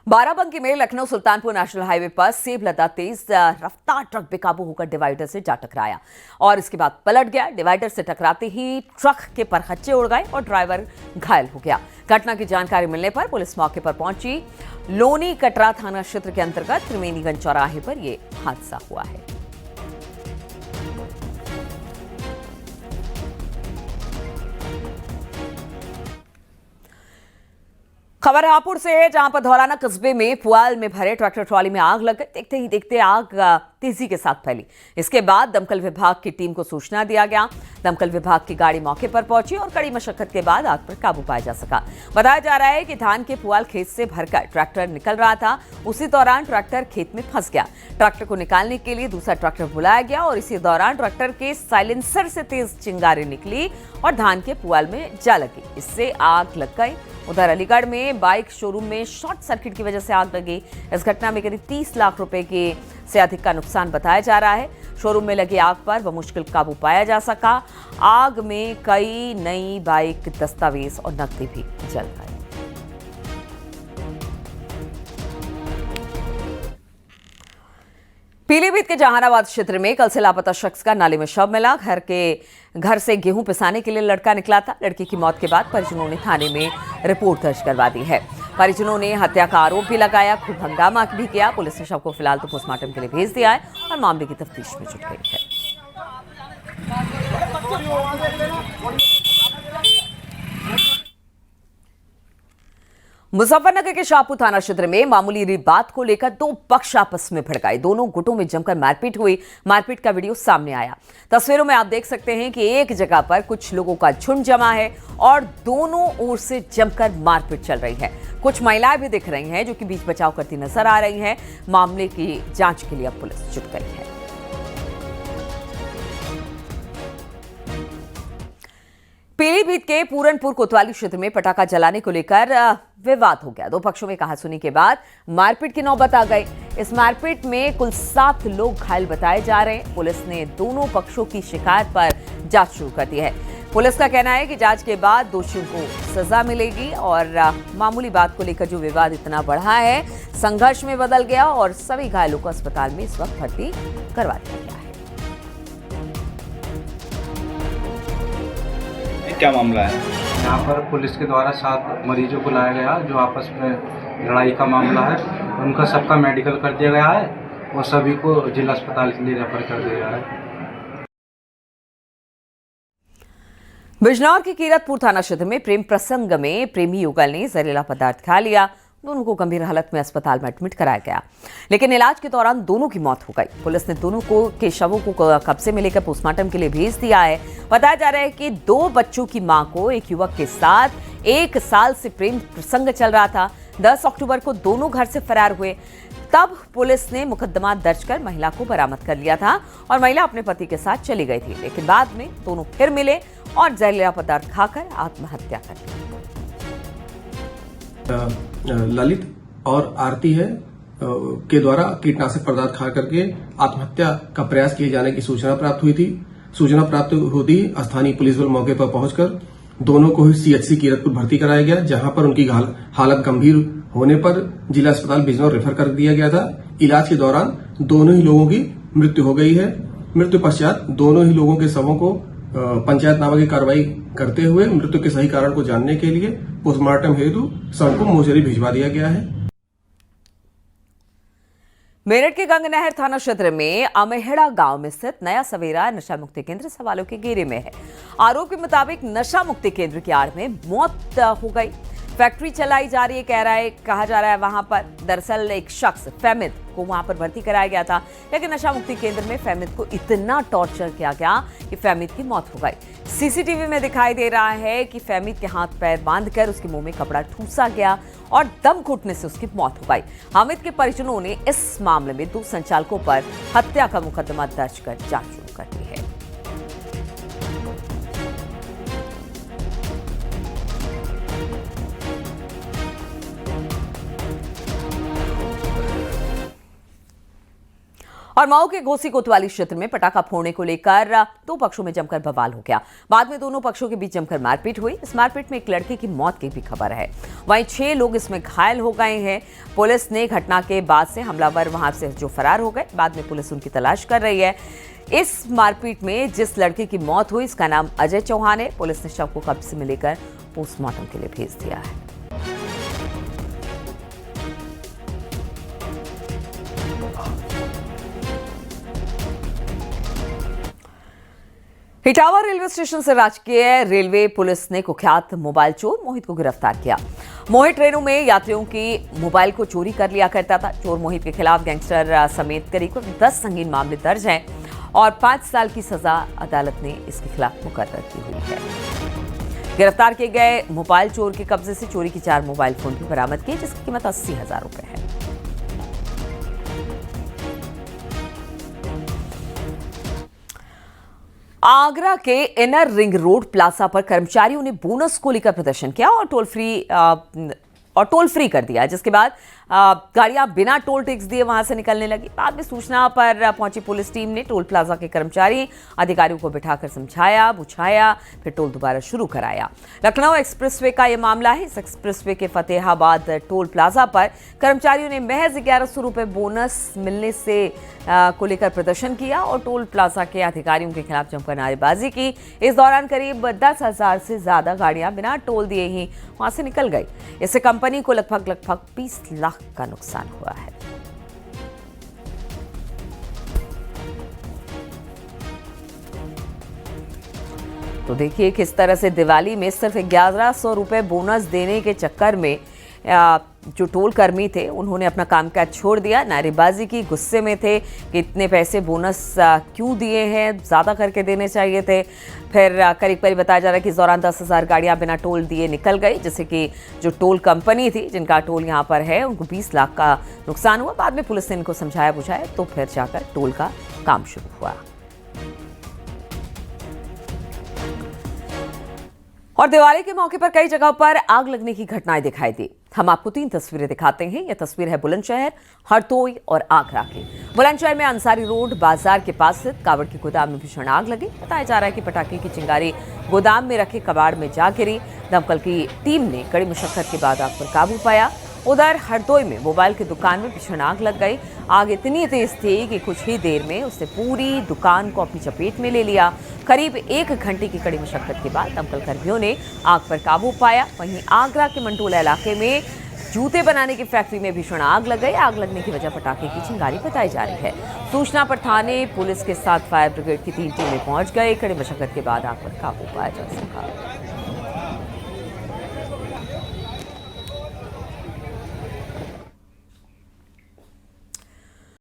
बाराबंकी में Lucknow Sultanpur national highway पर सेब लदा तेज रफ्तार ट्रक बेकाबू होकर डिवाइडर से जा टकराया और इसके बाद पलट गया। डिवाइडर से टकराते ही ट्रक के परखच्चे उड़ गए और ड्राइवर घायल हो गया। घटना की जानकारी मिलने पर पुलिस मौके पर पहुंची। लोनी कटरा थाना क्षेत्र के अंतर्गत त्रिवेणीगंज चौराहे पर यह हादसा हुआ है। खबर हापुड़ से है, जहां पर धौलाना कस्बे में पुआल में भरे ट्रैक्टर ट्रॉली में आग लग गई। देखते ही देखते आग तेजी के साथ फैली। इसके बाद दमकल विभाग की टीम को सूचना दिया गया। दमकल विभाग की गाड़ी मौके पर पहुंची और कड़ी मशक्कत के बाद आग पर काबू पाया जा सका। बताया जा रहा है कि धान के पुआल खेत से भरकर ट्रैक्टर निकल रहा था। उसी दौरान ट्रैक्टर खेत में फंस गया। ट्रैक्टर को निकालने के लिए दूसरा ट्रैक्टर बुलाया गया और इसी दौरान ट्रैक्टर के साइलेंसर से तेज चिंगारी निकली और धान के पुआल में जा लगी। इससे आग लग गई। उधर अलीगढ़ में बाइक शोरूम में शॉर्ट सर्किट की वजह से आग लगी। इस घटना में करीब 30 लाख रुपए के से अधिक का नुकसान बताया जा रहा है। शोरूम में लगी आग पर बमुश्किल काबू पाया जा सका। आग में कई नई बाइक, दस्तावेज और नकदी भी जल गए। पीलीभीत के जहानाबाद क्षेत्र में कल से लापता शख्स का नाले में शव मिला। घर से गेहूं पिसाने के लिए लड़का निकला था। लड़की की मौत के बाद परिजनों ने थाने में रिपोर्ट दर्ज करवा दी है। परिजनों ने हत्या का आरोप भी लगाया, खूब हंगामा भी किया। पुलिस ने शव को फिलहाल तो पोस्टमार्टम के लिए भेज दिया है और मामले की तफ्तीश में जुट गई है। मुजफ्फरनगर के शाहपुर थाना क्षेत्र में मामूली बात को लेकर दो पक्ष आपस में भड़क गए। दोनों गुटों में जमकर मारपीट हुई। मारपीट का वीडियो सामने आया। तस्वीरों में आप देख सकते हैं कि एक जगह पर कुछ लोगों का झुंड जमा है और दोनों ओर से जमकर मारपीट चल रही है। कुछ महिलाएं भी दिख रही हैं जो कि बीच बचाव करती नजर आ रही हैं। मामले की जांच के लिए अब पुलिस जुट गई है। पीलीभीत के पूरनपुर कोतवाली क्षेत्र में पटाखा जलाने को लेकर विवाद हो गया। दो पक्षों में कहासुनी के बाद मारपीट की नौबत आ गई। इस मारपीट में कुल 7 लोग घायल बताए जा रहे हैं। पुलिस ने दोनों पक्षों की शिकायत पर जांच शुरू कर दी है। पुलिस का कहना है कि जांच के बाद दोषियों को सजा मिलेगी और मामूली बात को लेकर जो विवाद इतना बढ़ा है, संघर्ष में बदल गया और सभी घायलों को अस्पताल में इस वक्त भर्ती करवा दिया गया है। क्या मामला है? यहाँ पर पुलिस के द्वारा 7 मरीजों को लाया गया जो आपस में लड़ाई का मामला है। उनका सबका मेडिकल कर दिया गया है और सभी को जिला अस्पताल के लिए रेफर कर दिया गया है। बिजनौर के कीरतपुर थाना क्षेत्र में प्रेम प्रसंग में प्रेमी युगल ने जहरीला पदार्थ खा लिया। दोनों को गंभीर हालत में अस्पताल में एडमिट कराया गया, लेकिन इलाज के दौरान दोनों की मौत हो गई। पुलिस ने दोनों के शवों को कब्जे में लेकर पोस्टमार्टम के लिए भेज दिया है। बताया जा रहा है कि 2 बच्चों की मां को एक युवक के साथ 1 साल से प्रेम प्रसंग चल रहा था। 10 अक्टूबर को दोनों घर से फरार हुए। तब पुलिस ने मुकदमा दर्ज कर महिला को बरामद कर लिया था और महिला अपने पति के साथ चली गई थी, लेकिन बाद में दोनों फिर मिले और जहरीला पदार्थ खाकर आत्महत्या कर ली। ललित और आरती है के द्वारा कीटनाशक पदार्थ खा करके आत्महत्या का प्रयास किए जाने की सूचना प्राप्त हुई थी। सूचना प्राप्त होती स्थानीय पुलिस बल मौके पर पहुंचकर दोनों को ही सीएचसी कीरतपुर भर्ती कराया गया, जहां पर उनकी हालत गंभीर होने पर जिला अस्पताल बिजनौर रेफर कर दिया गया था। इलाज के दौरान दोनों ही लोगों की मृत्यु हो गई है। मृत्यु पश्चात दोनों ही लोगों के शवों को पंचायतनामा की कार्रवाई करते हुए मृत्यु के सही कारण को जानने के लिए पोस्टमार्टम हेतु शव को मोर्चरी भिजवा दिया गया है। मेरठ के गंगनहर थाना क्षेत्र में अमेहड़ा गांव में स्थित नया सवेरा नशा मुक्ति केंद्र सवालों के घेरे में है। आरोप के मुताबिक नशा मुक्ति केंद्र की आड़ में मौत हो गई। फैक्ट्री चलाई जा रही है, कहा जा रहा है वहां पर दरअसल एक शख्स फहमिद को वहां पर भर्ती कराया गया था, लेकिन नशा मुक्ति केंद्र में फहमिद को इतना टॉर्चर किया गया कि फहमिद की मौत हो गई। सीसीटीवी में दिखाई दे रहा है कि फहमिद के हाथ पैर बांधकर उसके मुंह में कपड़ा ठूसा गया और दम घुटने से उसकी मौत हो गई। हामिद के परिजनों ने इस मामले में 2 संचालकों पर हत्या का मुकदमा दर्ज कर जांच शुरू कर दी है। और मऊ के घोसी कोतवाली क्षेत्र में पटाखा फोड़ने को लेकर दो पक्षों में जमकर बवाल हो गया। बाद में दोनों पक्षों के बीच जमकर मारपीट हुई। इस मारपीट में एक लड़के की मौत की भी खबर है। वहीं 6 लोग इसमें घायल हो गए हैं। पुलिस ने घटना के बाद से हमलावर वहां से जो फरार हो गए, बाद में पुलिस उनकी तलाश कर रही है। इस मारपीट में जिस लड़के की मौत हुई, इसका नाम अजय चौहान है। पुलिस ने शव को कब्जे में लेकर पोस्टमार्टम के लिए भेज दिया है। इटावा रेलवे स्टेशन से राजकीय रेलवे पुलिस ने कुख्यात मोबाइल चोर मोहित को गिरफ्तार किया। मोहित ट्रेनों में यात्रियों की मोबाइल को चोरी कर लिया करता था। चोर मोहित के खिलाफ गैंगस्टर समेत करीब 10 संगीन मामले दर्ज हैं और 5 साल की सजा अदालत ने इसके खिलाफ मुकर्रर की हुई है। गिरफ्तार किए गए मोबाइल चोर के कब्जे से चोरी की 4 मोबाइल फोन भी बरामद किए, जिसकी कीमत 80,000 रुपए है। आगरा के इनर रिंग रोड प्लाजा पर कर्मचारियों ने बोनस को लेकर प्रदर्शन किया और टोल फ्री कर दिया, जिसके बाद गाड़ियां बिना टोल टैक्स दिए वहां से निकलने लगी। बाद में सूचना पर पहुंची पुलिस टीम ने टोल प्लाजा के कर्मचारी अधिकारियों को बिठाकर समझाया बुझाया, फिर टोल दोबारा शुरू कराया। लखनऊ एक्सप्रेसवे का यह मामला है। इस एक्सप्रेसवे के फतेहाबाद टोल प्लाजा पर कर्मचारियों ने महज 1100 रुपए बोनस मिलने से को लेकर प्रदर्शन किया और टोल प्लाजा के अधिकारियों के खिलाफ जमकर नारेबाजी की। इस दौरान करीब 10,000 से ज्यादा गाड़ियां बिना टोल दिए ही वहां से निकल गई। इससे कंपनी को लगभग 20 लाख का नुकसान हुआ है। तो देखिए किस तरह से दिवाली में सिर्फ 1100 रुपए बोनस देने के चक्कर में जो टोल कर्मी थे उन्होंने अपना कामकाज छोड़ दिया, नारेबाजी की, गुस्से में थे कि इतने पैसे बोनस क्यों दिए हैं, ज़्यादा करके देने चाहिए थे। फिर करीब बताया जा रहा है कि इस दौरान 10,000 गाड़ियां बिना टोल दिए निकल गई, जिससे कि जो टोल कंपनी थी जिनका टोल यहां पर है उनको 20 लाख का नुकसान हुआ। बाद में पुलिस ने इनको समझाया बुझाया तो फिर जाकर टोल का काम शुरू हुआ। और दिवाली के मौके पर कई जगहों पर आग लगने की घटनाएं दिखाई दी। हम आपको 3 तस्वीरें दिखाते हैं। यह तस्वीर है बुलंदशहर, हरदोई और आगरा की। बुलंदशहर में अंसारी रोड बाजार के पास स्थित कावड़ के गोदाम में भीषण आग लगी। बताया जा रहा है कि पटाखे की चिंगारी गोदाम में रखे कबाड़ में जा गिरी। दमकल की टीम ने कड़ी मशक्कत के बाद आग पर काबू पाया। उधर हरदोई में मोबाइल की दुकान में भीषण आग लग गई। आग इतनी तेज थी कि कुछ ही देर में उसने पूरी दुकान को अपनी चपेट में ले लिया। करीब 1 घंटे की कड़ी मशक्कत के बाद दमकल कर्मियों ने आग पर काबू पाया। वहीं आगरा के मंटोला इलाके में जूते बनाने की फैक्ट्री में भीषण आग लग गई। आग लगने की वजह पटाखे की चिंगारी बताई जा रही है। सूचना पर थाने पुलिस के साथ फायर ब्रिगेड की 3 टीमें पहुंच गए। कड़ी मशक्कत के बाद आग पर काबू पाया जा सका।